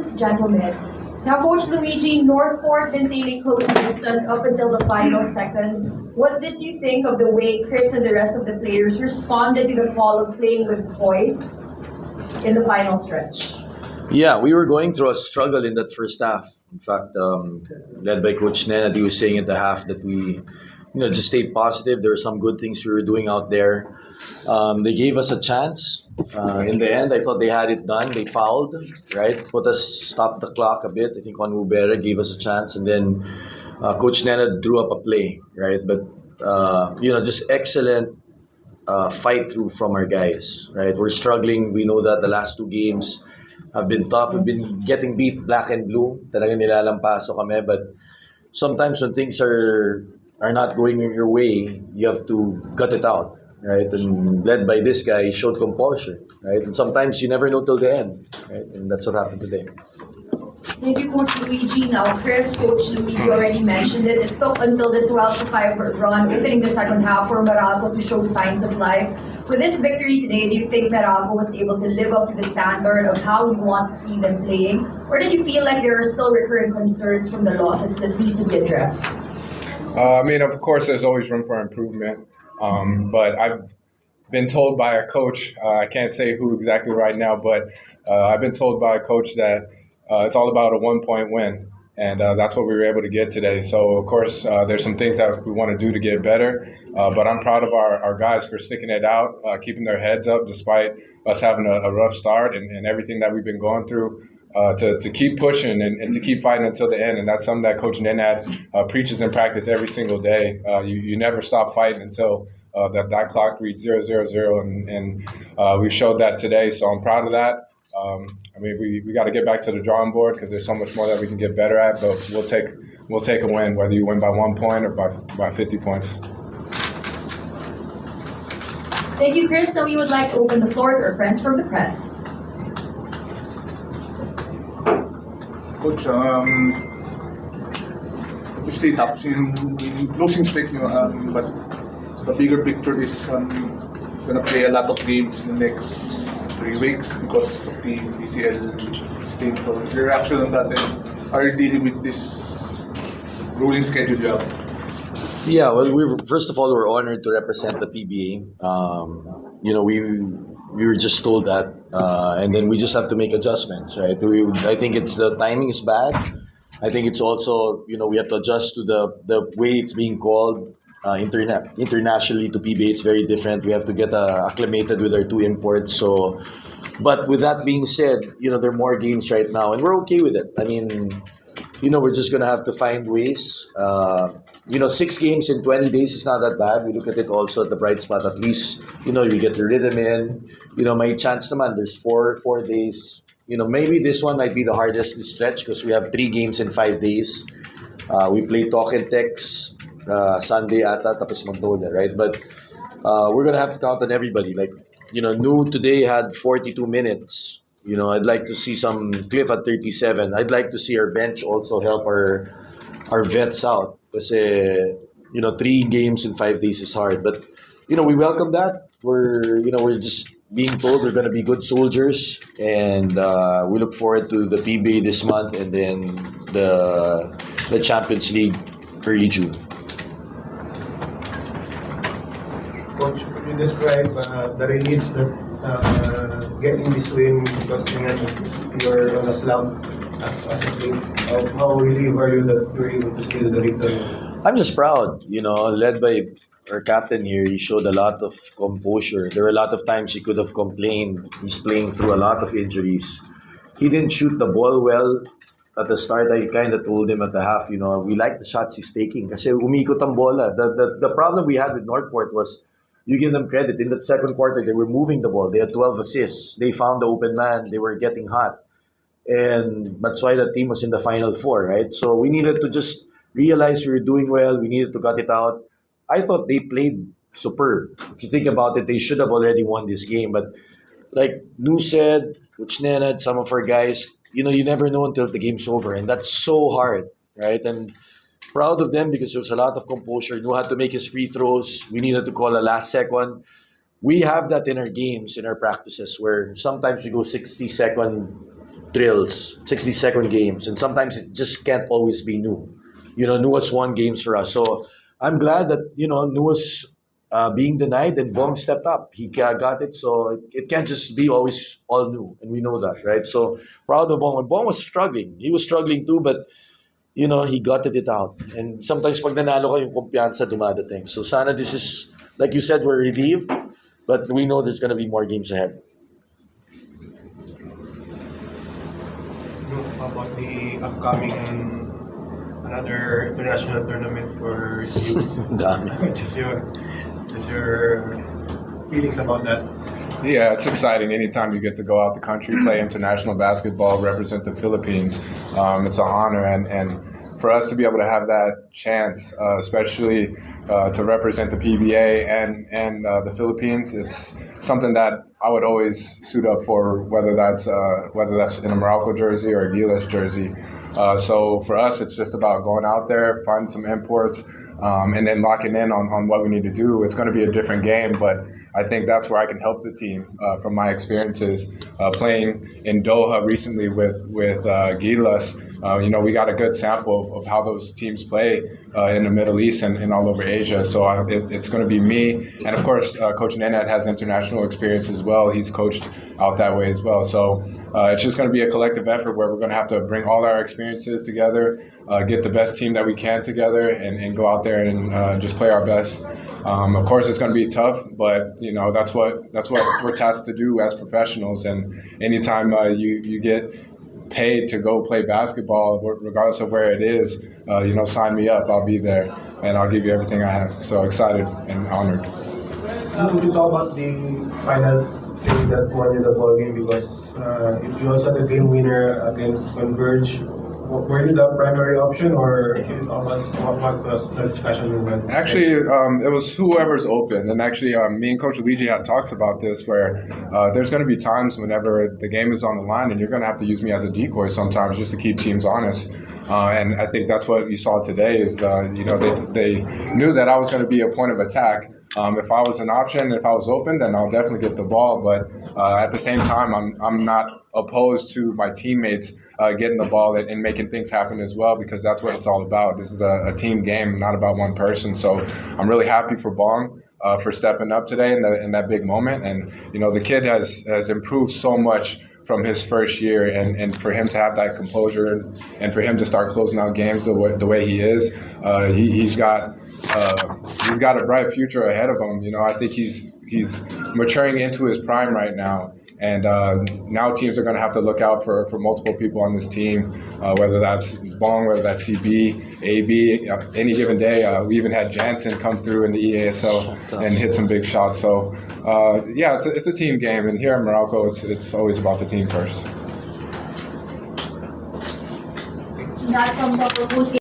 questions, gentlemen. Now, Coach Luigi, Northport maintaining close distance up until the final second. What did you think of the way Chris and the rest of the players responded to the call of playing with boys in the final stretch? Yeah, we were going through a struggle in that first half. In fact, led by Coach Nenad, he was saying at the half that we, just stayed positive. There were some good things we were doing out there. They gave us a chance. In the end, I thought they had it done. They fouled, right? Stopped the clock a bit. I think Juan Ubera gave us a chance, and then Coach Nenad drew up a play, right? But just excellent fight through from our guys, right? We're struggling. We know that the last two games have been tough. We've been getting beat black and blue. Talagang nilalampaso kami. But sometimes when things are not going your way, you have to gut it out, right? And led by this guy, he showed composure, right? And sometimes you never know till the end, right? And that's what happened today. Thank you, Coach Luigi. Now, Chris, Coach Luigi already mentioned it. It took until the 12-5 run, opening the second half, for MERALCO to show signs of life. With this victory today, do you think MERALCO was able to live up to the standard of how you want to see them playing? Or did you feel like there are still recurring concerns from the losses that need to be addressed? Of course, there's always room for improvement. But I've been told by a coach, I can't say who exactly right now, but I've been told by a coach that it's all about a 1-point win. And that's what we were able to get today. So, of course, there's some things that we want to do to get better. But I'm proud of our guys for sticking it out, keeping their heads up despite us having a rough start and everything that we've been going through. To keep pushing and to keep fighting until the end. And that's something that Coach Nenad preaches in practice every single day. You never stop fighting until that clock reads 0-0-0. And we've showed that today. So I'm proud of that. We got to get back to the drawing board because there's so much more that we can get better at. But we'll take a win, whether you win by 1 point or by 50 points. Thank you, Chris. Now we would like to open the floor to our friends from the press. Coach, obviously tapos yung losing streak nyo, but the bigger picture is gonna play a lot of games in the next 3 weeks because of the PCL state. So your reaction on that, and are you dealing with this rolling schedule you have? Yeah, well, first of all, we're honored to represent the PBA. We were just told that, and then we just have to make adjustments, right? I think the timing is bad. I think it's also, we have to adjust to the way it's being called internationally to PBA. It's very different. We have to get acclimated with our two imports. So, but with that being said, there are more games right now, and we're okay with it. We're just gonna have to find ways. 6 games in 20 days is not that bad. We look at it also at the bright spot. At least, you get your rhythm in. May chance naman. There's 4 days. Maybe this one might be the hardest stretch because we have 3 games in 5 days. We play Talk and Text Sunday ata, tapos Magnolia, right? But we're gonna have to count on everybody. Nu today had 42 minutes. I'd like to see some Cliff at 37. I'd like to see our bench also help our vets out. Kasi, 3 games in 5 days is hard. But, we welcome that. We're just being told we're going to be good soldiers. And we look forward to the PBA this month and then the Champions League early June. Coach, could you describe the relief that getting this win because you're on a slump as a team? How relieved are you that you're able to steal the return? I'm just proud, led by our captain here. He showed a lot of composure. There were a lot of times he could have complained. He's playing through a lot of injuries. He didn't shoot the ball well at the start. I kind of told him at the half, we like the shots he's taking kasi umikot ang bola. The problem we had with Northport was, you give them credit, in that second quarter, they were moving the ball. They had 12 assists. They found the open man. They were getting hot. And that's why the team was in the Final Four, right? So we needed to just realize we were doing well. We needed to cut it out. I thought they played superb. If you think about it, they should have already won this game. But like Nu said, Coach Nenad, some of our guys, you never know until the game's over. And that's so hard, right? And proud of them because there was a lot of composure. Nu had to make his free throws. We needed to call a last second. We have that in our games, in our practices, where sometimes we go 60-second drills, 60-second games, and sometimes it just can't always be new. Nuwas won games for us. So I'm glad that, Nuwas being denied and Bong stepped up. He got it, so it can't just be always all new, and we know that, right? So proud of Bong. And Bong was struggling. He was struggling too, but he gutted it out. And sometimes pag nanalo ka, yung kumpiyansa dumadating. So sana this is, like you said, we're relieved, but we know there's gonna be more games ahead. About the upcoming another international tournament for you. Dami. just your feelings about that. Yeah, it's exciting. Anytime you get to go out the country, play international basketball, represent the Philippines, it's an honor. And for us to be able to have that chance, especially to represent the PBA and the Philippines, it's something that I would always suit up for, whether that's in a MERALCO jersey or a Gilas jersey. So for us, it's just about going out there, finding some imports, and then locking in on what we need to do. It's going to be a different game, but I think that's where I can help the team from my experiences playing in Doha recently with Gilas. We got a good sample of how those teams play in the Middle East and all over Asia. So it's going to be me. And of course, Coach Nenad has international experience as well. He's coached out that way as well. So it's just going to be a collective effort where we're going to have to bring all our experiences together, get the best team that we can together, and go out there and just play our best. Of course, it's going to be tough, but that's what we're tasked to do as professionals. And anytime you get paid to go play basketball, regardless of where it is, sign me up. I'll be there, and I'll give you everything I have. So excited and honored. Could you talk about the final thing that won you the ball game? Because you also had the game winner against Converge. Were you the primary option, or what was the discussion you went? Actually, it was whoever's open. And actually, me and Coach Luigi had talks about this, where there's going to be times whenever the game is on the line, and you're going to have to use me as a decoy sometimes just to keep teams honest. And I think that's what you saw today. Is they knew that I was going to be a point of attack. If I was an option, if I was open, then I'll definitely get the ball. But at the same time, I'm not opposed to my teammates getting the ball and making things happen as well, because that's what it's all about. This is a team game, not about one person. So I'm really happy for Bong for stepping up today in that big moment. And the kid has improved so much from his first year, and for him to have that composure and for him to start closing out games the way he is, he's got a bright future ahead of him. I think he's maturing into his prime right now. And now teams are going to have to look out for multiple people on this team, whether that's Bong, whether that's CB, AB. Any given day, we even had Jansen come through in the EASL and hit some big shots. So, it's a team game. And here at MERALCO, it's always about the team first. That sums up our postgame.